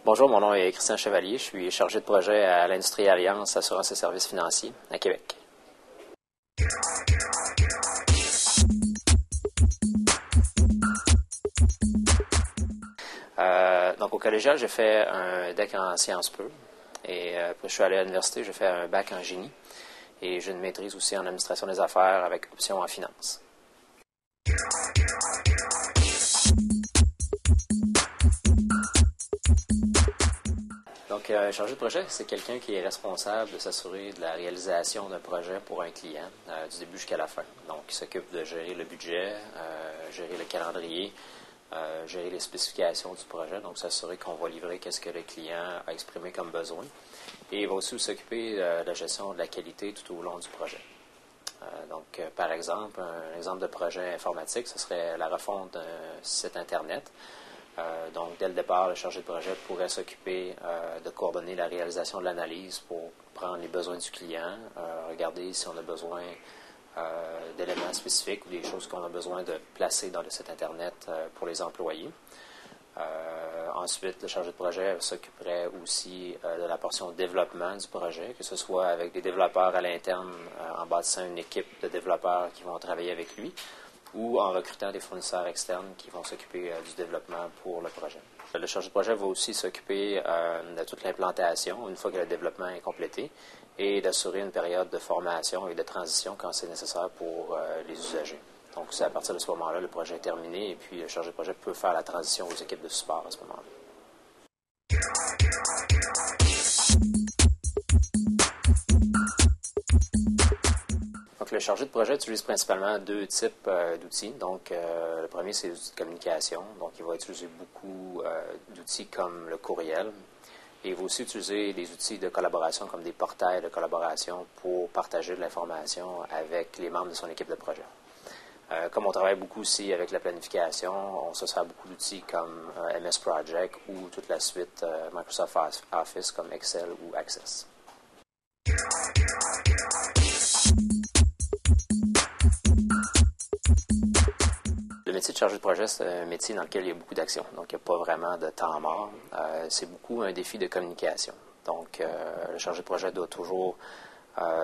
Bonjour, mon nom est Christian Chevalier. Je suis chargé de projet à l'Industrie Alliance Assurance et Services financiers à Québec. Donc au collégial, j'ai fait un DEC en sciences peu. Et après, je suis allé à l'université, j'ai fait un bac en génie. Et j'ai une maîtrise aussi en administration des affaires avec option en finance. Donc, un chargé de projet, c'est quelqu'un qui est responsable de s'assurer de la réalisation d'un projet pour un client, du début jusqu'à la fin. Donc, il s'occupe de gérer le budget, gérer le calendrier, gérer les spécifications du projet, donc s'assurer qu'on va livrer ce que le client a exprimé comme besoin. Et il va aussi s'occuper de la gestion de la qualité tout au long du projet. Par exemple, un exemple de projet informatique, ce serait la refonte d'un site Internet. Donc, dès le départ, le chargé de projet pourrait s'occuper de coordonner la réalisation de l'analyse pour prendre les besoins du client, regarder si on a besoin d'éléments spécifiques ou des choses qu'on a besoin de placer dans le site Internet pour les employés. Ensuite, le chargé de projet s'occuperait aussi de la portion développement du projet, que ce soit avec des développeurs à l'interne en bâtissant une équipe de développeurs qui vont travailler avec lui, ou en recrutant des fournisseurs externes qui vont s'occuper du développement pour le projet. Le chargé de projet va aussi s'occuper de toute l'implantation une fois que le développement est complété et d'assurer une période de formation et de transition quand c'est nécessaire pour les usagers. Donc, c'est à partir de ce moment-là, le projet est terminé et puis le chargé de projet peut faire la transition aux équipes de support à ce moment-là. Donc, le chargé de projet utilise principalement deux types d'outils. Donc, le premier, c'est l'outil de communication. Donc, il va utiliser beaucoup d'outils comme le courriel. Et il va aussi utiliser des outils de collaboration comme des portails de collaboration pour partager de l'information avec les membres de son équipe de projet. Comme on travaille beaucoup aussi avec la planification, on se sert beaucoup d'outils comme MS Project ou toute la suite Microsoft Office comme Excel ou Access. Le métier de chargé de projet, c'est un métier dans lequel il y a beaucoup d'actions. Donc, il n'y a pas vraiment de temps mort. C'est beaucoup un défi de communication. Donc, le chargé de projet doit toujours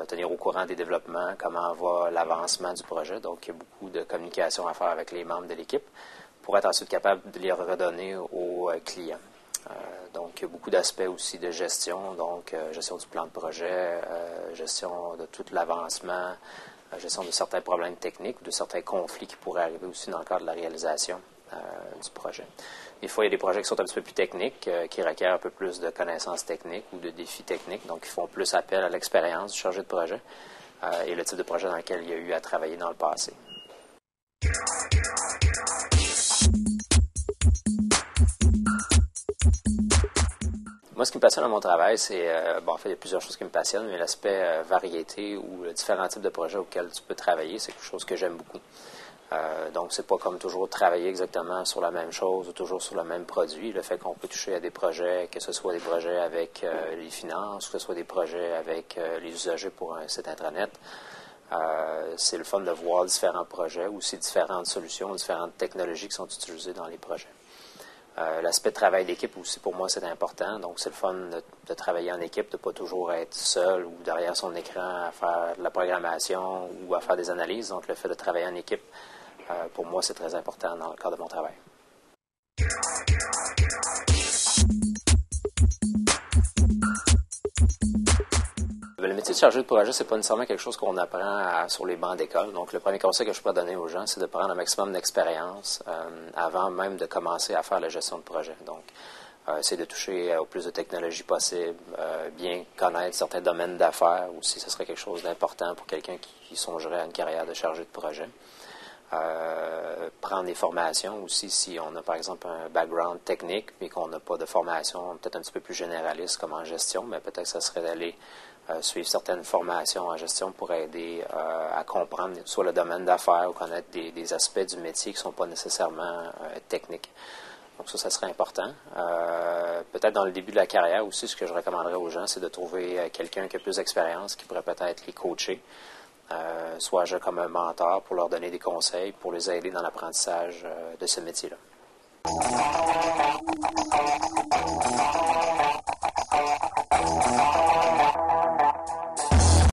tenir au courant des développements, comment va l'avancement du projet. Donc, il y a beaucoup de communication à faire avec les membres de l'équipe pour être ensuite capable de les redonner aux clients. Donc, il y a beaucoup d'aspects aussi de gestion, donc gestion du plan de projet, gestion de tout l'avancement, gestion de certains problèmes techniques ou de certains conflits qui pourraient arriver aussi dans le cadre de la réalisation du projet. Des fois, il y a des projets qui sont un petit peu plus techniques, qui requièrent un peu plus de connaissances techniques ou de défis techniques, donc ils font plus appel à l'expérience du chargé de projet et le type de projet dans lequel il y a eu à travailler dans le passé. Moi, ce qui me passionne dans mon travail, c'est, en fait, il y a plusieurs choses qui me passionnent, mais l'aspect variété ou différents types de projets auxquels tu peux travailler, c'est quelque chose que j'aime beaucoup. Donc, c'est pas comme toujours travailler exactement sur la même chose ou toujours sur le même produit. Le fait qu'on peut toucher à des projets, que ce soit des projets avec les finances, que ce soit des projets avec les usagers pour un site Intranet, c'est le fun de voir différents projets, aussi différentes solutions, différentes technologies qui sont utilisées dans les projets. L'aspect de travail d'équipe aussi, pour moi, c'est important. Donc, c'est le fun de travailler en équipe, de ne pas toujours être seul ou derrière son écran à faire de la programmation ou à faire des analyses. Donc, le fait de travailler en équipe, pour moi, c'est très important dans le cadre de mon travail. Le métier de chargé de projet, c'est pas nécessairement quelque chose qu'on apprend sur les bancs d'école. Donc, le premier conseil que je pourrais donner aux gens, c'est de prendre un maximum d'expérience avant même de commencer à faire la gestion de projet. Donc, c'est de toucher au plus de technologies possible, bien connaître certains domaines d'affaires aussi, ce serait quelque chose d'important pour quelqu'un qui songerait à une carrière de chargé de projet. Prendre des formations aussi si on a par exemple un background technique mais qu'on n'a pas de formation peut-être un petit peu plus généraliste comme en gestion, mais peut-être que ça serait d'aller suivre certaines formations en gestion pour aider à comprendre soit le domaine d'affaires ou connaître des aspects du métier qui ne sont pas nécessairement techniques. Donc ça serait important. Peut-être dans le début de la carrière aussi, ce que je recommanderais aux gens, c'est de trouver quelqu'un qui a plus d'expérience, qui pourrait peut-être les coacher. soit agir comme un mentor pour leur donner des conseils, pour les aider dans l'apprentissage de ce métier-là.